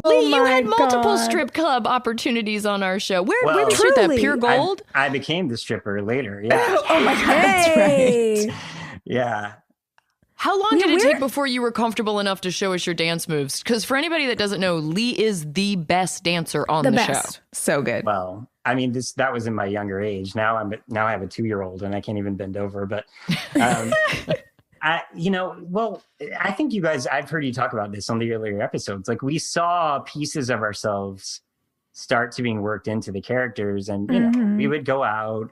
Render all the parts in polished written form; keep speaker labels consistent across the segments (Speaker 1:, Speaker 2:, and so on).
Speaker 1: Lee, you had multiple strip club opportunities on our show. Where did you shoot that? Pure Gold?
Speaker 2: I became the stripper later. Yeah.
Speaker 3: Oh my God, that's right.
Speaker 2: Yeah.
Speaker 1: How long did it take before you were comfortable enough to show us your dance moves? Because for anybody that doesn't know, Lee is the best dancer on the show.
Speaker 3: So good.
Speaker 2: Well, I mean, that was in my younger age. Now I have a 2-year-old and I can't even bend over. But, I think you guys, I've heard you talk about this on the earlier episodes. Like we saw pieces of ourselves start to being worked into the characters, and you know, we would go out,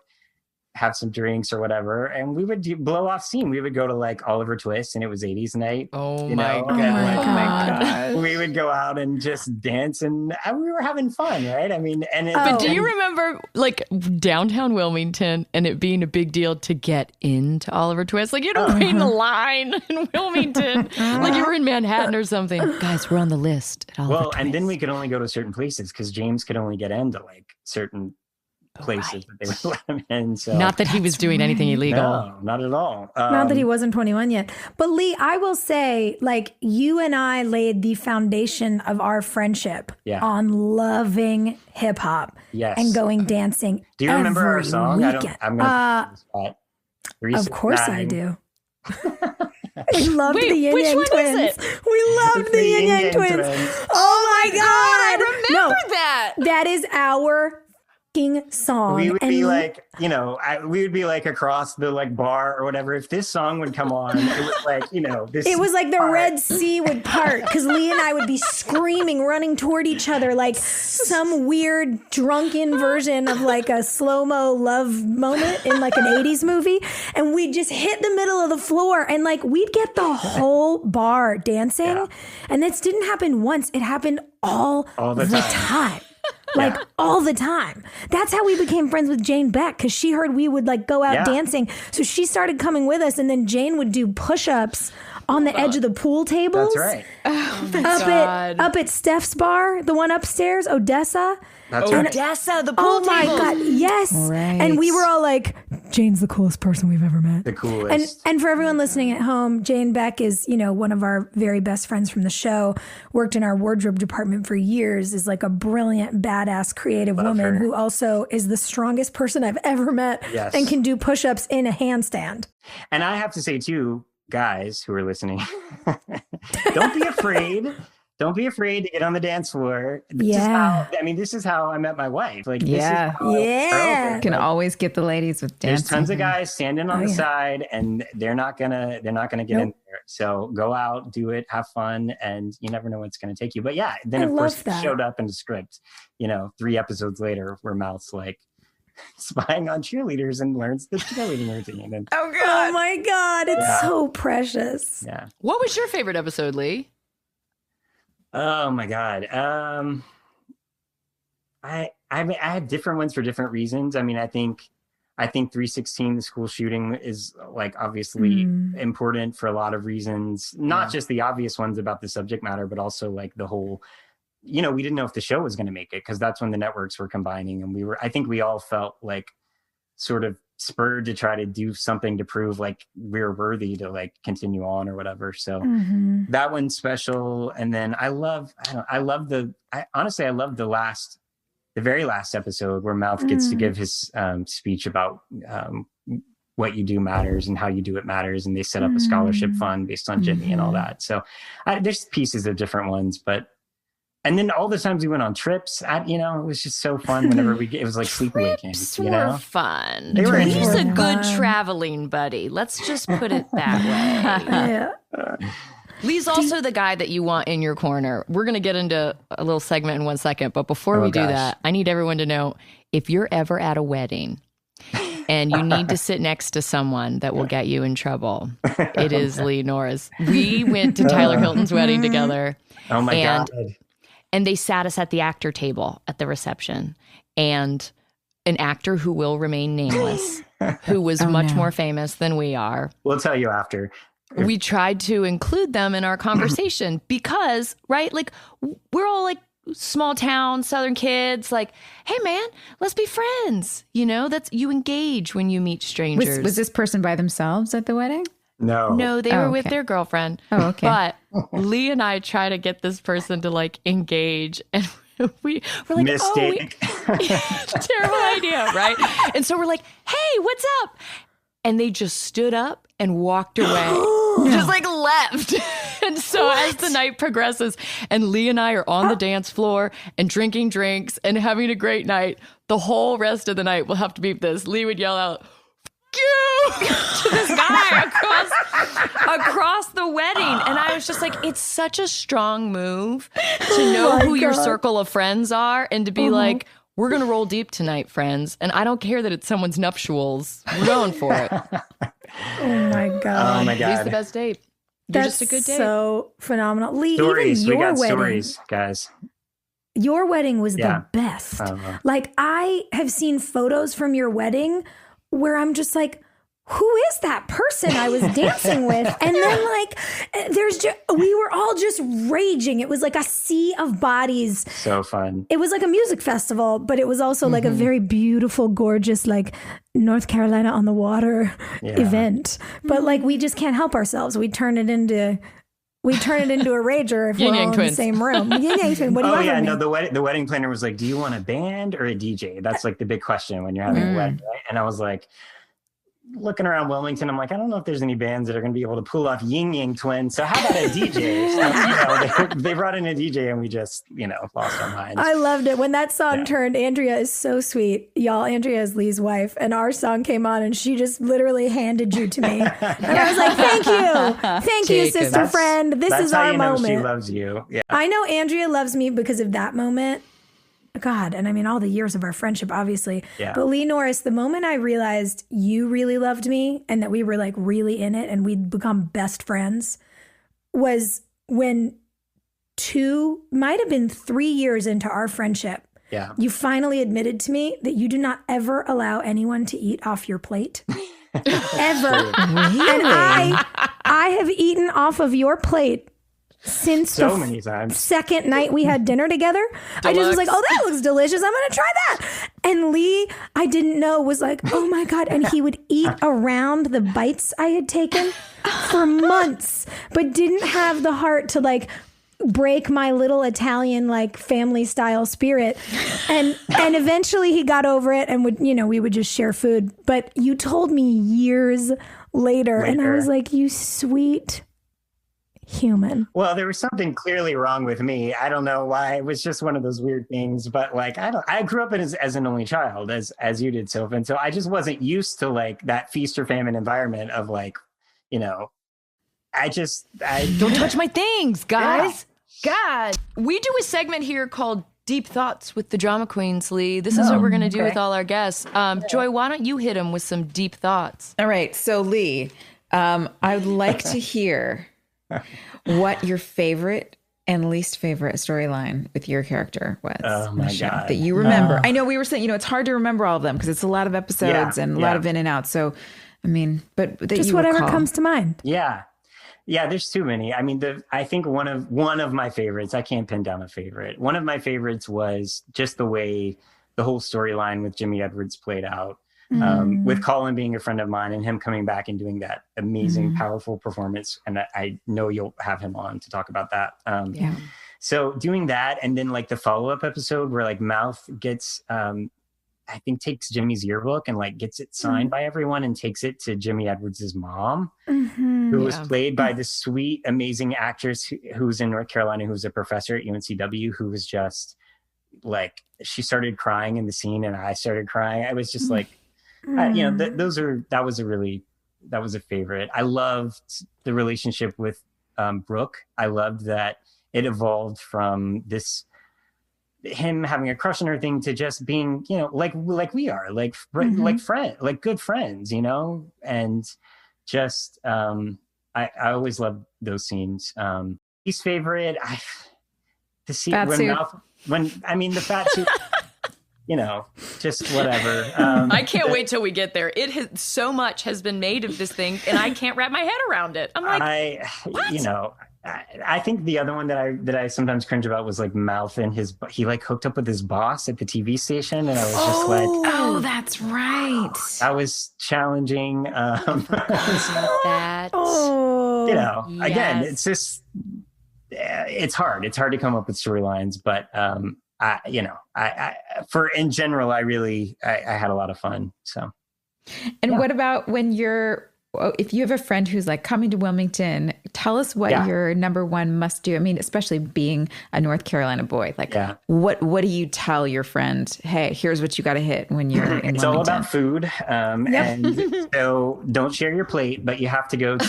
Speaker 2: have some drinks or whatever, and we would blow off steam. We would go to like Oliver Twist, and it was 80s night.
Speaker 1: Oh my God.
Speaker 2: We would go out and just dance, and we were having fun, right? I mean,
Speaker 1: but do you remember like downtown Wilmington and it being a big deal to get into Oliver Twist? Like you had to wait in the line in Wilmington, like you were in Manhattan or something. Guys, we're on the list at Oliver Twist.
Speaker 2: And then we could only go to certain places because James could only get into like certain places that they would let him in. So.
Speaker 1: Not that he was doing anything illegal.
Speaker 2: No, not at all.
Speaker 4: Not that he wasn't 21 yet. But Lee, I will say, like, you and I laid the foundation of our friendship on loving hip hop and going dancing.
Speaker 2: Do you remember our song?
Speaker 4: Weekend.
Speaker 2: I'm going to spot.
Speaker 4: Of course I do. We loved the Yin Yang
Speaker 1: one
Speaker 4: Twins.
Speaker 1: is it?
Speaker 4: We loved the Yin Yang Twins. Oh my God.
Speaker 1: I remember that.
Speaker 4: That is our song.
Speaker 2: We would be like, you know, we would be like across the like bar or whatever. If this song would come on, it was like, you know, this.
Speaker 4: It was like the Red Sea would part because Lee and I would be screaming, running toward each other like some weird drunken version of like a slow-mo love moment in like an 80s movie. And we'd just hit the middle of the floor and like we'd get the whole bar dancing. Yeah. And this didn't happen once. It happened all the time. Like all the time. That's how we became friends with Jane Beck, because she heard we would like go out dancing. So she started coming with us, and then Jane would do push-ups on the edge of the pool tables.
Speaker 2: That's right.
Speaker 1: Oh my God.
Speaker 4: Up at Steph's bar, the one upstairs, Odessa.
Speaker 2: That's right.
Speaker 1: Odessa, the pool
Speaker 4: tables. Oh my God, yes.
Speaker 3: Right.
Speaker 4: And we were all like, Jane's the coolest person we've ever met.
Speaker 2: The coolest.
Speaker 4: And for everyone listening at home, Jane Beck is, you know, one of our very best friends from the show, worked in our wardrobe department for years, is like a brilliant, badass, creative woman who also is the strongest person I've ever met and can do push-ups in a handstand. And
Speaker 2: I have to say too, guys who are listening, don't be afraid. Don't be afraid to get on the dance floor. This is how I met my wife. Like, this is how
Speaker 3: you can always get the ladies with dancing.
Speaker 2: There's tons of guys standing on the side, and they're not gonna get in there. So go out, do it, have fun, and you never know what's gonna take you. But yeah, then of course it showed up in the script. You know, 3 episodes later, where Mouth's like spying on cheerleaders and learns the cheerleading routine. And,
Speaker 4: oh my God, it's so precious.
Speaker 2: Yeah.
Speaker 1: What was your favorite episode, Lee?
Speaker 2: Oh my God. I had different ones for different reasons. I mean, I think 316, the school shooting, is like obviously important for a lot of reasons, not just the obvious ones about the subject matter, but also like the whole, you know, we didn't know if the show was going to make it because that's when the networks were combining, and I think we all felt like sort of spurred to try to do something to prove like we're worthy to like continue on or whatever. So that one's special. And then I love the very last episode where Mouth gets to give his speech about what you do matters and how you do it matters. And they set up a scholarship fund based on Jimmy and all that. So there's pieces of different ones, and then all the times we went on trips, it was just so fun whenever it was like sleepaway camps, you know?
Speaker 1: Were fun.
Speaker 2: They were
Speaker 1: He's a good traveling buddy. Let's just put it that way. Lee's also the guy that you want in your corner. We're going to get into a little segment in 1 second, but before we do that, I need everyone to know, if you're ever at a wedding and you need to sit next to someone that will get you in trouble, it is Lee Norris. We went to Tyler Hilton's wedding together.
Speaker 2: Oh my God.
Speaker 1: And they sat us at the actor table at the reception. And an actor who will remain nameless, who was much more famous than we are.
Speaker 2: We'll tell you after.
Speaker 1: We tried to include them in our conversation because, right, like we're all like small town Southern kids, like, hey man, let's be friends. You know, you engage when you meet strangers.
Speaker 3: Was this person by themselves at the wedding?
Speaker 1: No, they were with their girlfriend.
Speaker 3: Oh, okay.
Speaker 1: But Lee and I try to get this person to like engage, and we're like,
Speaker 2: mistake.
Speaker 1: Terrible idea, right? And so we're like, hey, what's up? And they just stood up and walked away, just like left. And so as the night progresses and Lee and I are on the dance floor and drinking drinks and having a great night, the whole rest of the night will have to be this. Lee would yell out, you to this guy across the wedding. And I was just like, it's such a strong move to know who your circle of friends are and to be like, we're going to roll deep tonight, friends. And I don't care that it's someone's nuptials. We're going for it.
Speaker 4: Oh my God.
Speaker 2: Oh my God.
Speaker 1: Lee's the best date. You're just a good date.
Speaker 4: So phenomenal. Lee,
Speaker 2: Stories.
Speaker 4: even
Speaker 2: We
Speaker 4: your
Speaker 2: got
Speaker 4: wedding,
Speaker 2: stories, guys.
Speaker 4: your wedding was the best. Like, I have seen photos from your wedding where I'm just like, who is that person I was dancing with? And then like, we were all just raging. It was like a sea of bodies.
Speaker 2: So fun.
Speaker 4: It was like a music festival, but it was also like a very beautiful, gorgeous, like North Carolina on the water event. But like, we just can't help ourselves. We turn it into a rager if we're all in the same room. What do you want from me?
Speaker 2: The wedding planner was like, do you want a band or a DJ? That's like the big question when you're having a wedding, right? And I was like, looking around Wilmington, I'm like, I don't know if there's any bands that are going to be able to pull off Yin Yang Twins. So how about a DJ? So, they brought in a DJ and we just, lost our minds.
Speaker 4: I loved it. When that song turned, Andrea is so sweet. Y'all, Andrea is Lee's wife. And our song came on and she just literally handed you to me. And I was like, thank you. Thank you, sister friend. This is our moment.
Speaker 2: She loves you. Yeah.
Speaker 4: I know Andrea loves me because of that moment. God, and I mean, all the years of our friendship, obviously. Yeah. But Lee Norris, the moment I realized you really loved me and that we were like really in it and we'd become best friends was when might have been 3 years into our friendship. Yeah. You finally admitted to me that you do not ever allow anyone to eat off your plate. Ever. Really? And I have eaten off of your plate since
Speaker 2: so many times.
Speaker 4: Second night we had dinner together. I just was like, oh, that looks delicious. I'm going to try that. And Lee, I didn't know, was like, oh my God. And he would eat around the bites I had taken for months, but didn't have the heart to like break my little Italian like family style spirit. And eventually he got over it and would, we would just share food. But you told me years later. And I was like, you sweet human.
Speaker 2: Well, there was something clearly wrong with me. I don't know why. It was just one of those weird things. But like, I grew up as an only child, as you did, Sophia. And so I just wasn't used to like that feast or famine environment of like, I
Speaker 1: don't touch my things, guys. Yeah. God, we do a segment here called Deep Thoughts with the Drama Queens, Lee. This is what we're going to do with all our guests. Joy, why don't you hit them with some deep thoughts?
Speaker 3: All right. So Lee, I would like to hear what your favorite and least favorite storyline with your character was.
Speaker 2: Oh my God.
Speaker 3: That you remember. I know we were saying, it's hard to remember all of them because it's a lot of episodes and a lot of in and out. So, I mean, but that
Speaker 4: just
Speaker 3: you
Speaker 4: whatever
Speaker 3: recall.
Speaker 4: comes to mind.
Speaker 2: Yeah. Yeah, there's too many. I mean, I think one of my favorites, I can't pin down a favorite. One of my favorites was just the way the whole storyline with Jimmy Edwards played out. With Colin being a friend of mine and him coming back and doing that amazing, powerful performance. And I know you'll have him on to talk about that. So doing that, and then like the follow-up episode where like Mouth gets, I think takes Jimmy's yearbook and like gets it signed by everyone and takes it to Jimmy Edwards' mom, who was played by this sweet, amazing actress who's in North Carolina, who's a professor at UNCW, who was just like, she started crying in the scene and I started crying. I was just like, that was a favorite. I loved the relationship with Brooke. I loved that it evolved from him having a crush on her thing to just being, like we are, like good friends, and just I always love those scenes. Least favorite, the scene when the fat suit. Just whatever.
Speaker 1: I can't wait till we get there. So much has been made of this thing, and I can't wrap my head around it. I'm like, what?
Speaker 2: I think the other one that I sometimes cringe about was like Mouth and he like hooked up with his boss at the TV station, and I was just like,
Speaker 3: oh, that's right.
Speaker 2: That was challenging.
Speaker 1: That
Speaker 2: You know,
Speaker 1: yes.
Speaker 2: Again, it's just it's hard. It's hard to come up with storylines, but in general, I had a lot of fun. So,
Speaker 3: and what about when if you have a friend who's like coming to Wilmington, tell us what your number one must do. I mean, especially being a North Carolina boy, like what do you tell your friend? Hey, here's what you got to hit when you're in
Speaker 2: It's
Speaker 3: Wilmington.
Speaker 2: all about food. And so don't share your plate, but you have to go to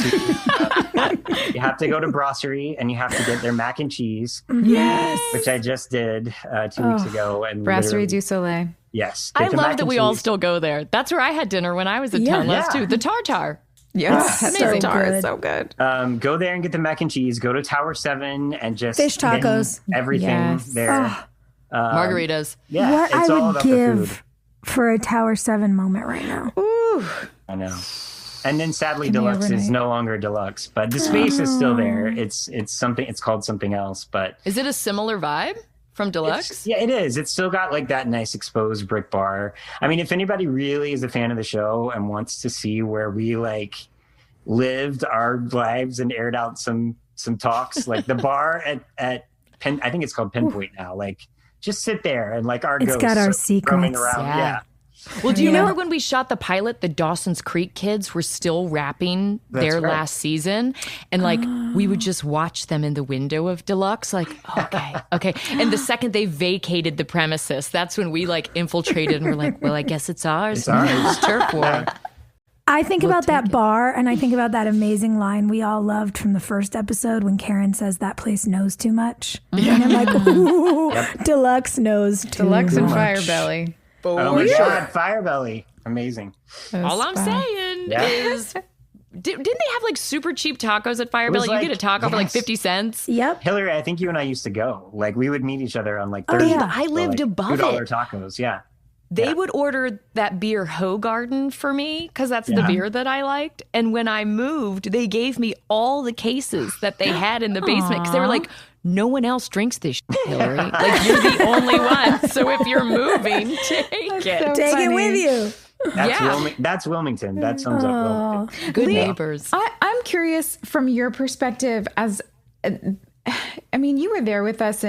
Speaker 2: Brasserie and you have to get their mac and cheese.
Speaker 3: Yes.
Speaker 2: Which I just did 2 weeks ago. And
Speaker 3: Brasserie du Soleil.
Speaker 2: Yes.
Speaker 1: I love that we all still go there. That's where I had dinner when I was in town last too. The tartar.
Speaker 3: Yes,
Speaker 1: amazing.
Speaker 3: It's so good.
Speaker 2: Go there and get the mac and cheese. Go to Tower 7 and just
Speaker 4: fish tacos.
Speaker 2: Everything there.
Speaker 1: Margaritas.
Speaker 2: Yeah,
Speaker 4: what
Speaker 2: it's
Speaker 4: I
Speaker 2: all
Speaker 4: would
Speaker 2: about the food.
Speaker 4: give for a Tower 7 moment right now.
Speaker 3: Ooh.
Speaker 2: I know. And then sadly, Deluxe is no longer Deluxe, but the space is still there. It's something. It's called something else. But
Speaker 1: is it a similar vibe from Deluxe?
Speaker 2: Yeah, it is. It's still got like that nice exposed brick bar. I mean, if anybody really is a fan of the show and wants to see where we like lived our lives and aired out some talks, like the bar at Penn, I think it's called Pinpoint now. Like, just sit there and like our
Speaker 4: it's
Speaker 2: ghosts
Speaker 4: got our
Speaker 2: roaming
Speaker 4: secrets.
Speaker 2: around. Yeah.
Speaker 1: Well, do you remember when we shot the pilot, the Dawson's Creek kids were still wrapping their last season? And like, we would just watch them in the window of Deluxe, like, okay. And the second they vacated the premises, that's when we like infiltrated and we're like, well, I guess it's ours.
Speaker 2: It's ours.
Speaker 1: It's turf war.
Speaker 4: I think about that bar, and I think about that amazing line we all loved from the first episode when Karen says that place knows too much. And I'm like, ooh, Deluxe knows too
Speaker 3: Deluxe and
Speaker 4: much.
Speaker 3: Firebelly.
Speaker 2: Oh my God, Firebelly. Amazing.
Speaker 1: All I'm saying is, didn't they have like super cheap tacos at Firebelly?
Speaker 2: Like,
Speaker 1: you get a taco for like 50 cents.
Speaker 4: Yep.
Speaker 2: Hilarie, I think you and I used to go. Like, we would meet each other on like Thursday.
Speaker 1: I lived above
Speaker 2: $2
Speaker 1: it.
Speaker 2: tacos. Yeah.
Speaker 1: They would order that beer Hoegaarden for me because that's the beer that I liked. And when I moved, they gave me all the cases that they had in the basement because they were like, no one else drinks this shit, Hilarie. Like, you're the only one. So if you're moving, take it.
Speaker 3: So
Speaker 4: Take
Speaker 3: funny.
Speaker 4: it with you.
Speaker 2: That's Wilmington. That sums up Wilmington.
Speaker 1: Good neighbors.
Speaker 3: I'm curious from your perspective as, I mean, you were there with us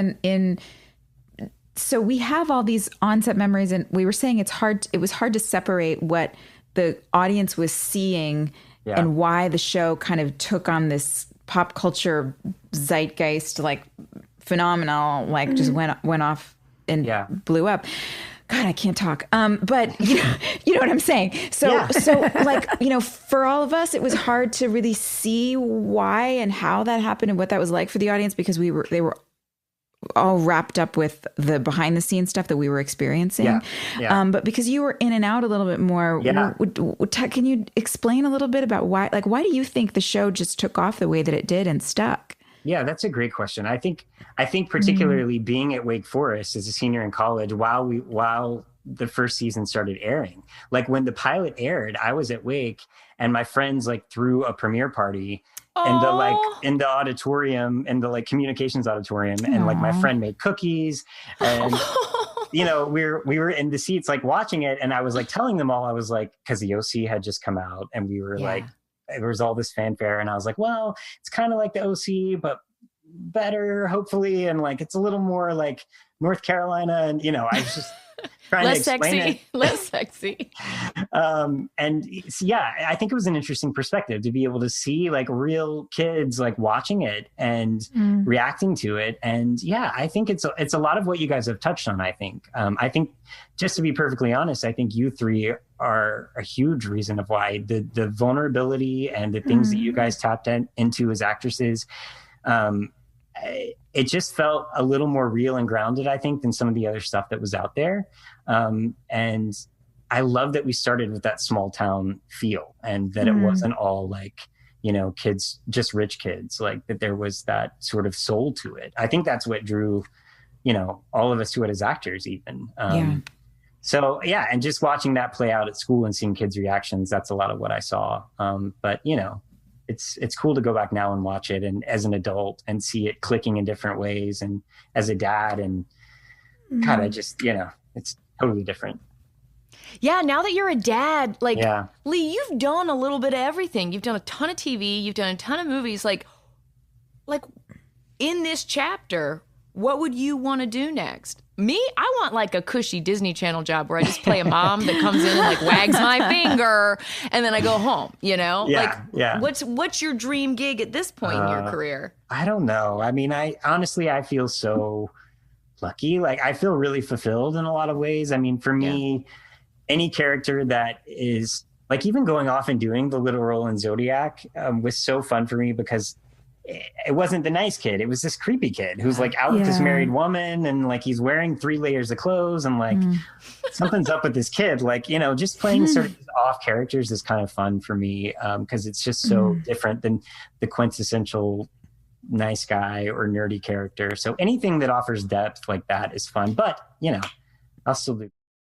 Speaker 3: so we have all these onset memories, and we were saying it was hard to separate what the audience was seeing and why the show kind of took on this pop culture zeitgeist, like phenomenal, like just went off and blew up. God, I can't talk. But you know what I'm saying? So like, for all of us, it was hard to really see why and how that happened and what that was like for the audience, because they were all wrapped up with the behind the scenes stuff that we were experiencing. But because you were in and out a little bit more, can you explain a little bit about why do you think the show just took off the way that it did and stuck?
Speaker 2: Yeah, that's a great question. I think particularly being at Wake Forest as a senior in college while the first season started airing, like when the pilot aired, I was at Wake and my friends like threw a premiere party in the auditorium, in the like communications auditorium, and like my friend made cookies, and we were in the seats like watching it, and I was like telling them all, I was like, because the OC had just come out, and we were like, there was all this fanfare, and I was like, well, it's kind of like the OC, but better, hopefully, and like it's a little more like North Carolina, and I was just trying to explain it.
Speaker 1: Less sexy.
Speaker 2: I think it was an interesting perspective to be able to see like real kids like watching it and reacting to it. And I think it's a lot of what you guys have touched on. I think just to be perfectly honest, I think you three are a huge reason of why the vulnerability and the things that you guys tapped into as actresses, it just felt a little more real and grounded, I think, than some of the other stuff that was out there. And I love that we started with that small town feel, and that it wasn't all like, kids, just rich kids, like that there was that sort of soul to it. I think that's what drew, all of us to it as actors even. So, and just watching that play out at school and seeing kids' reactions, that's a lot of what I saw. But, it's cool to go back now and watch it and as an adult and see it clicking in different ways and as a dad and God, I just, it's totally different.
Speaker 1: Yeah, now that you're a dad, like Lee, you've done a little bit of everything. You've done a ton of TV, you've done a ton of movies. Like in this chapter, what would you want to do next? Me, I want like a cushy Disney Channel job where I just play a mom that comes in and like wags my finger and then I go home, What's your dream gig at this point in your career?
Speaker 2: I don't know. I mean, I feel so lucky. Like I feel really fulfilled in a lot of ways. I mean, for me, any character that is like even going off and doing the little role in Zodiac was so fun for me because it wasn't the nice kid. It was this creepy kid who's like out with this married woman and like he's wearing 3 layers of clothes and like something's up with this kid. Like, just playing sort of off characters is kind of fun for me because it's just so different than the quintessential nice guy or nerdy character. So anything that offers depth like that is fun. But, I'll still do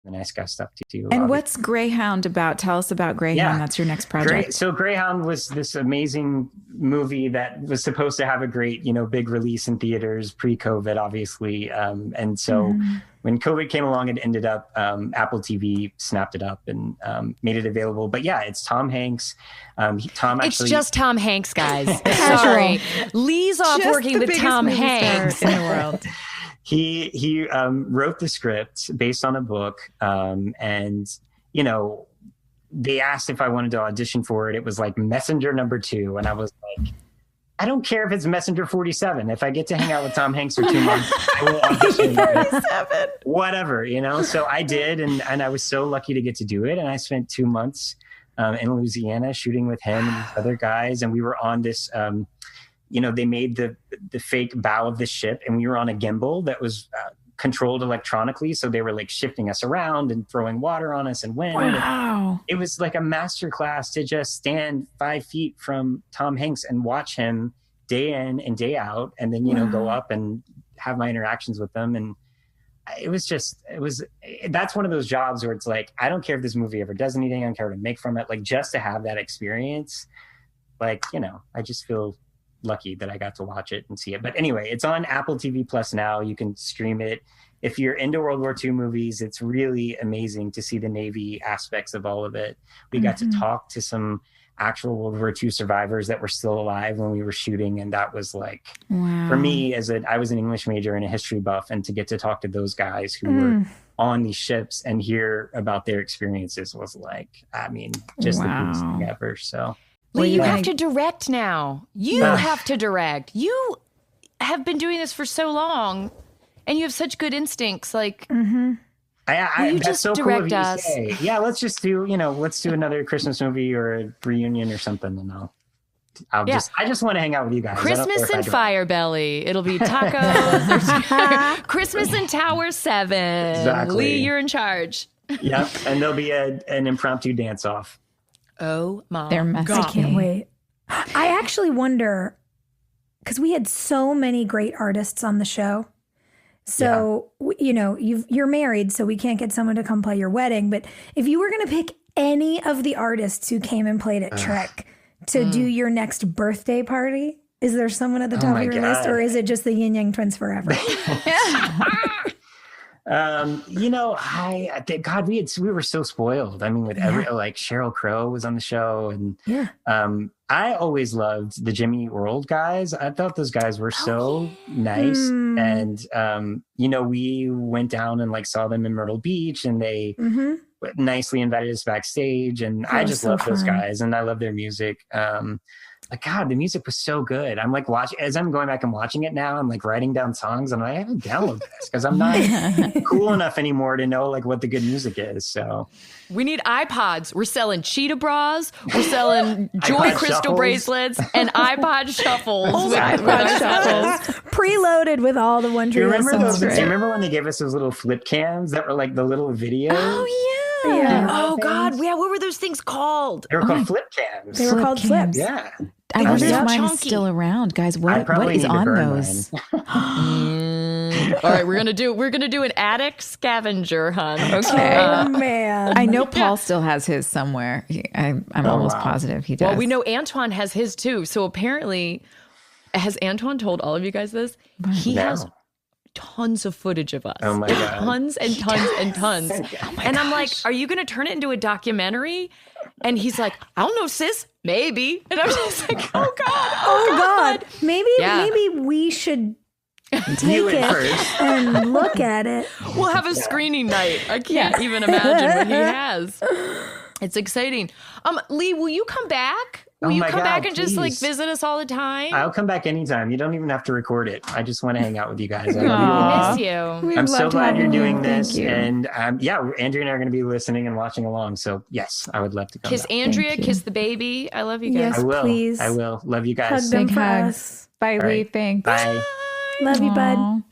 Speaker 2: the nice guy stuff too.
Speaker 3: And what's Greyhound about? Tell us about Greyhound. That's your next project.
Speaker 2: So Greyhound was this amazing movie that was supposed to have a great, big release in theaters pre-COVID, obviously. And so when COVID came along, it ended up Apple TV snapped it up and made it available. But yeah, it's Tom Hanks.
Speaker 1: It's just Tom Hanks, guys. Sorry, Lee's off just working with Tom Hanks
Speaker 3: in the world.
Speaker 2: He wrote the script based on a book, and they asked if I wanted to audition for it. It was like Messenger number 2, and I was like, I don't care if it's Messenger 47. If I get to hang out with Tom Hanks for 2 months, I will audition.
Speaker 3: 47.
Speaker 2: Whatever, So I did, and I was so lucky to get to do it. And I spent 2 months in Louisiana shooting with him and these other guys, and we were on this. They made the fake bow of the ship and we were on a gimbal that was controlled electronically. So they were like shifting us around and throwing water on us and wind.
Speaker 3: Wow.
Speaker 2: And it was like a masterclass to just stand 5 feet from Tom Hanks and watch him day in and day out. And then, go up and have my interactions with them. And that's one of those jobs where it's like, I don't care if this movie ever does anything. I don't care what I make from it. Like just to have that experience, like, I just feel lucky that I got to watch it and see it. But anyway, it's on Apple TV Plus now. You can stream it. If you're into World War II movies, it's really amazing to see the Navy aspects of all of it. We got to talk to some actual World War II survivors that were still alive when we were shooting. And that was like, for me, I was an English major and a history buff, and to get to talk to those guys who were on these ships and hear about their experiences was like, just the coolest thing ever. So
Speaker 1: Lee, you have to direct now. You have to direct. You have been doing this for so long, and you have such good instincts. Like,
Speaker 2: you that's
Speaker 1: just
Speaker 2: so
Speaker 1: direct
Speaker 2: cool of
Speaker 1: us.
Speaker 2: You to say. Yeah, let's just do, let's do another Christmas movie or a reunion or something, and I just want to hang out with you guys.
Speaker 1: Christmas in Firebelly. It'll be tacos. Christmas in Tower 7.
Speaker 2: Exactly.
Speaker 1: Lee, you're in charge.
Speaker 2: Yep, and there'll be an impromptu dance-off.
Speaker 1: Oh my
Speaker 3: God.
Speaker 4: I can't wait. I actually wonder, because we had so many great artists on the show. So, you're married, so we can't get someone to come play your wedding. But if you were going to pick any of the artists who came and played at Trek to do your next birthday party, is there someone at the top of your list, or is it just the Yin Yang Twins forever? We were so spoiled. I mean, with like Sheryl Crow was on the show, and I always loved the Jimmy World guys. I thought those guys were so nice, and we went down and like saw them in Myrtle Beach, and they nicely invited us backstage, and I just love those guys, and I love their music. God, the music was so good. I'm like as I'm going back and watching it now, I'm like writing down songs. I'm like, I haven't downloaded this because I'm not cool enough anymore to know like what the good music is. So
Speaker 1: we need iPods. We're selling cheetah bras. We're selling Joy Crystal bracelets and iPod shuffles.
Speaker 4: Preloaded with all the One Tree Hill songs.
Speaker 2: Do you remember when they gave us those little flip cams that were like the little videos?
Speaker 1: Oh yeah. Oh God. Yeah. What were those things called?
Speaker 2: They were called flip cams.
Speaker 4: They were called flips.
Speaker 2: Yeah.
Speaker 3: I wonder if mine's still around, guys. What is on those?
Speaker 1: All right, we're gonna do an attic scavenger hunt.
Speaker 3: Okay.
Speaker 4: Oh man.
Speaker 3: I know Paul still has his somewhere. I'm almost positive he does.
Speaker 1: Well, we know Antoine has his too. So apparently, has Antoine told all of you guys this? He has tons of footage of us.
Speaker 2: Oh my God.
Speaker 1: Tons and tons and tons. And I'm like, are you going to turn it into a documentary? And he's like, I don't know, sis. Maybe. And I'm just like, oh God.
Speaker 4: Oh God. Maybe we should take it and look at it.
Speaker 1: We'll have a screening night. I can't even imagine what he has. It's exciting. Lee, will you come back? Will you come back and just like visit us all the time?
Speaker 2: I'll come back anytime. You don't even have to record it. I just want to hang out with you guys. I love you.
Speaker 1: I miss you.
Speaker 2: I'm so glad you're doing this. And Andrea and I are going to be listening and watching along. So yes, I would love to come
Speaker 1: Kiss
Speaker 2: back.
Speaker 1: Andrea, kiss the baby. I love you guys.
Speaker 4: Yes,
Speaker 2: I will.
Speaker 4: please.
Speaker 2: I will. Love you guys.
Speaker 4: Hug them
Speaker 3: Big
Speaker 4: for
Speaker 3: hug.
Speaker 4: us.
Speaker 3: Bye,
Speaker 2: All
Speaker 3: Lee.
Speaker 2: right.
Speaker 3: Thanks.
Speaker 2: Bye.
Speaker 4: Love you, bud.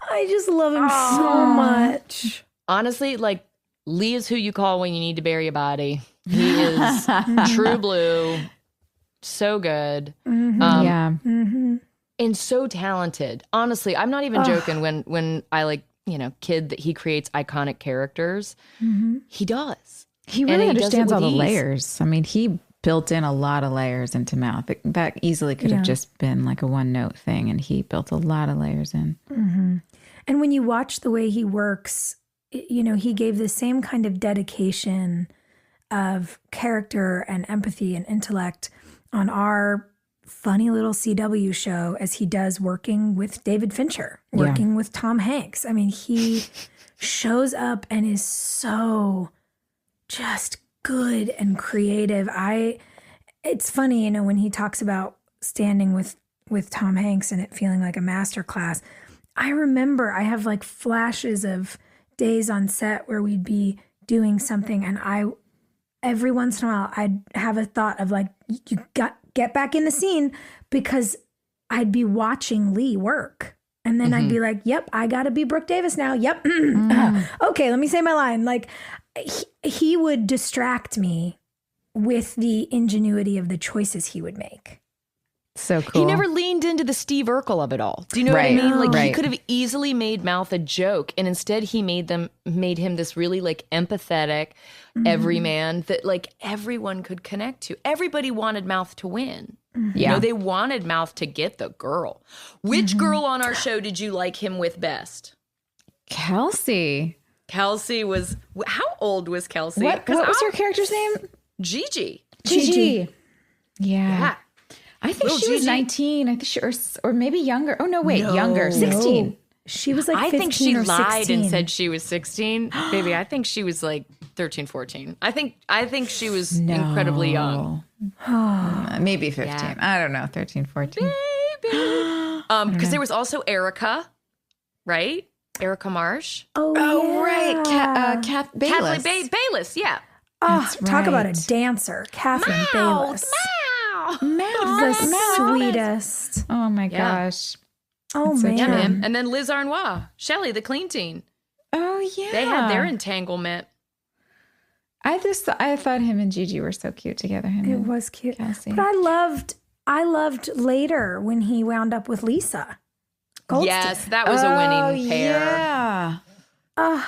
Speaker 4: I just love him so much.
Speaker 1: Honestly, like Lee is who you call when you need to bury a body. He is true blue. So good. And so talented. Honestly, I'm not even joking when I kid that he creates iconic characters. He does.
Speaker 3: He really
Speaker 1: does it
Speaker 3: understands all
Speaker 1: with
Speaker 3: the
Speaker 1: ease.
Speaker 3: layers. I mean, he built in a lot of layers into Mouth. That easily could have just been like a one note thing, and he built a lot of layers in.
Speaker 4: And when you watch the way he works, he gave the same kind of dedication of character and empathy and intellect on our funny little CW show as he does working with David Fincher, working with Tom Hanks. I mean, he shows up and is so just good and creative. It's funny, when he talks about standing with Tom Hanks and it feeling like a masterclass. I remember I have like flashes of days on set where we'd be doing something and every once in a while I'd have a thought of like, get back in the scene, because I'd be watching Lee work. And then I'd be like, yep, I got to be Brooke Davis now. Yep. Okay, let me say my line. Like he would distract me with the ingenuity of the choices he would make.
Speaker 3: So cool.
Speaker 1: He never leaned into the Steve Urkel of it all. Do you know what I mean? Like he could have easily made Mouth a joke, and instead he made him this really like empathetic everyman that like everyone could connect to. Everybody wanted Mouth to win. They wanted Mouth to get the girl. Which girl on our show did you like him with best?
Speaker 3: Kelsey.
Speaker 1: Kelsey was, how old was Kelsey?
Speaker 3: What was her character's name?
Speaker 1: Gigi.
Speaker 3: Yeah. I think she was 19. I think she, or maybe younger. Oh, no, wait, younger. 16.
Speaker 4: No. She was like 15
Speaker 1: I think she
Speaker 4: or
Speaker 1: lied
Speaker 4: 16.
Speaker 1: and said she was 16. Baby, I think she was like 13, 14. I think she was incredibly young.
Speaker 3: Maybe 15.
Speaker 1: Yeah.
Speaker 3: I don't know. 13, 14.
Speaker 1: Because there was also Erica, right? Erica Marsh.
Speaker 4: Oh,
Speaker 3: right. Kath Bayless.
Speaker 1: Kathleen Bayless, yeah.
Speaker 4: Oh, talk about a
Speaker 3: right.
Speaker 4: dancer. Catherine Bayless. The sweetest.
Speaker 3: Oh, my gosh.
Speaker 4: Oh,
Speaker 3: so
Speaker 4: man.
Speaker 1: Yeah, man. And then Liz Arnois, Shelley, the clean teen.
Speaker 3: Oh, yeah.
Speaker 1: They had their entanglement.
Speaker 3: I thought him and Gigi were so cute together.
Speaker 4: It was cute.
Speaker 3: Kelsey.
Speaker 4: But I loved later when he wound up with Lisa Goldston.
Speaker 1: Yes, that was a winning pair.
Speaker 3: Yeah.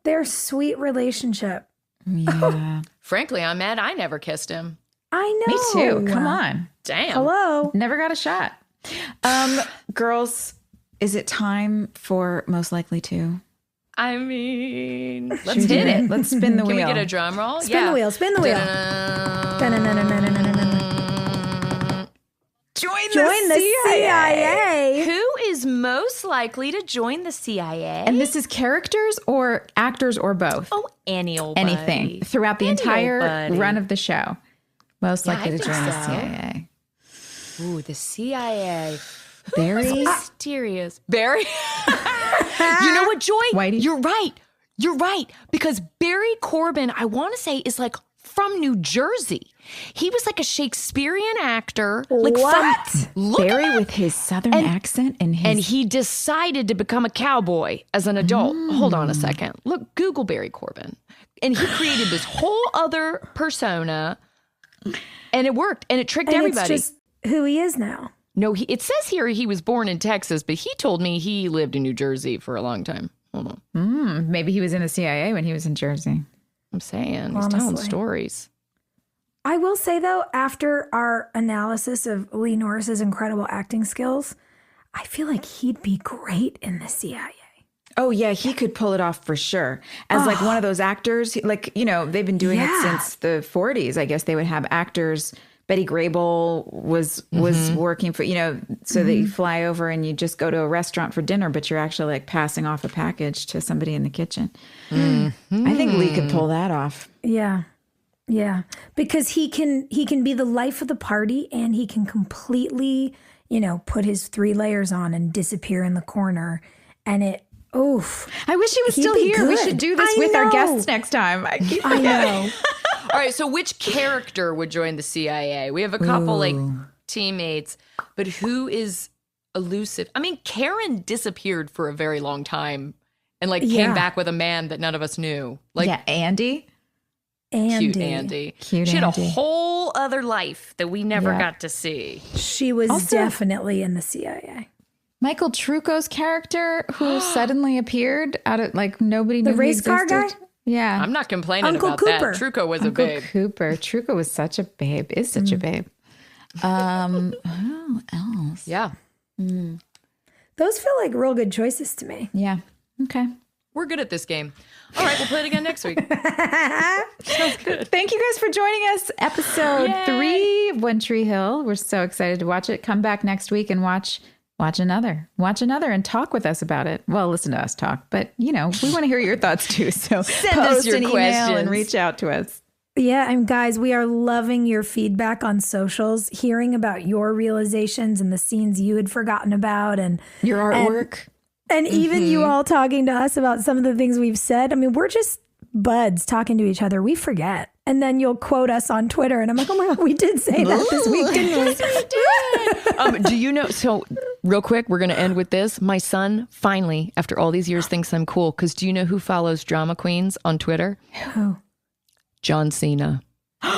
Speaker 4: Their sweet relationship.
Speaker 3: Yeah.
Speaker 1: Frankly, I'm mad I never kissed him.
Speaker 4: I know.
Speaker 3: Me too. Come on.
Speaker 1: Damn.
Speaker 4: Hello.
Speaker 3: Never got a shot. Girls, is it time for Most Likely To?
Speaker 1: I mean, let's
Speaker 3: Should we
Speaker 1: hit
Speaker 3: do
Speaker 1: it.
Speaker 3: Let's spin the wheel.
Speaker 1: Can we get a drum roll?
Speaker 4: Spin the wheel. Spin the wheel. Join the CIA.
Speaker 1: Who is most likely to join the CIA?
Speaker 3: And this is characters or actors or both?
Speaker 1: Oh, any old
Speaker 3: anything
Speaker 1: buddy.
Speaker 3: throughout the
Speaker 1: Any
Speaker 3: entire
Speaker 1: old buddy.
Speaker 3: run of the show. Most likely to
Speaker 1: I think
Speaker 3: join the
Speaker 1: so.
Speaker 3: CIA.
Speaker 1: Ooh, the CIA.
Speaker 3: Very
Speaker 1: Mysterious. Barry. You know what, Joy?
Speaker 3: Whitey?
Speaker 1: You're right. You're right. Because Barry Corbin, I want to say, is like from New Jersey. He was like a Shakespearean actor. Like
Speaker 4: What?
Speaker 3: Barry with his southern accent and his
Speaker 1: And he decided to become a cowboy as an adult. Hold on a second. Look, Google Barry Corbin. And he created this whole other persona. And it worked. And it tricked
Speaker 4: And
Speaker 1: everybody.
Speaker 4: it's just who he is now.
Speaker 1: No, it says here he was born in Texas, but he told me he lived in New Jersey for a long time. Hold on.
Speaker 3: Maybe he was in the CIA when he was in Jersey.
Speaker 1: I'm saying, he's telling stories.
Speaker 4: I will say, though, after our analysis of Lee Norris's incredible acting skills, I feel like he'd be great in the CIA.
Speaker 3: Oh, yeah, he could pull it off for sure. As like one of those actors, like, you know, they've been doing it since the 40s. I guess they would have actors. Betty Grable was working for, you know, so that you fly over and you just go to a restaurant for dinner, but you're actually like passing off a package to somebody in the kitchen. I think Lee could pull that off.
Speaker 4: Yeah. Yeah. Because he can be the life of the party, and he can completely, you know, put his 3 layers on and disappear in the corner. And
Speaker 3: I wish he was still here. Good. We should do this with our guests next time. I
Speaker 4: know.
Speaker 1: All right, so which character would join the CIA? We have a couple like teammates, but who is elusive? I mean, Karen disappeared for a very long time and like came back with a man that none of us knew. Like
Speaker 3: Andy.
Speaker 1: Cute Andy. She had a whole other life that we never got to see.
Speaker 4: She was also definitely in the CIA.
Speaker 3: Michael Trucco's character, who suddenly appeared out of like nobody knew
Speaker 4: the race
Speaker 3: he existed.
Speaker 4: car guy.
Speaker 1: Yeah, I'm not complaining
Speaker 4: Uncle
Speaker 1: about
Speaker 4: Cooper.
Speaker 1: that. Trucco was
Speaker 3: Uncle
Speaker 1: a babe.
Speaker 3: Trucco was such a babe. Is such a babe. Who else?
Speaker 1: Yeah,
Speaker 4: those feel like real good choices to me.
Speaker 3: Yeah. Okay.
Speaker 1: We're good at this game. All right, we'll play it again next week.
Speaker 3: Sounds good. Thank you guys for joining us. Episode 3 of One Tree Hill. We're so excited to watch it. Come back next week and watch another and talk with us about it. Well, listen to us talk, but you know, we want to hear your thoughts too. So
Speaker 1: send us your
Speaker 3: an
Speaker 1: questions
Speaker 3: email and reach out to us.
Speaker 4: Yeah, and guys, we are loving your feedback on socials, hearing about your realizations and the scenes you had forgotten about, and
Speaker 3: your artwork.
Speaker 4: And even you all talking to us about some of the things we've said. I mean, we're just buds talking to each other. We forget. And then you'll quote us on Twitter. And I'm like, oh my God, we did say that this week, didn't we?
Speaker 1: Yes, we did. Do you know? So real quick, we're going to end with this. My son finally, after all these years, thinks I'm cool. Because do you know who follows drama queens on Twitter?
Speaker 4: Who?
Speaker 1: John Cena.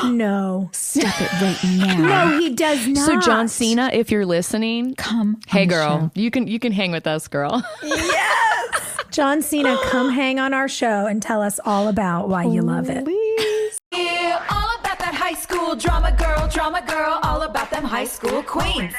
Speaker 4: No.
Speaker 3: Stop it right now.
Speaker 4: No, he does not.
Speaker 1: So John Cena, if you're listening,
Speaker 3: come.
Speaker 1: Hey, girl, you can hang with us, girl.
Speaker 4: Yes. John Cena, come hang on our show and tell us all about why you love it.
Speaker 3: Yeah, all about that high school drama girl, all about them high school queens.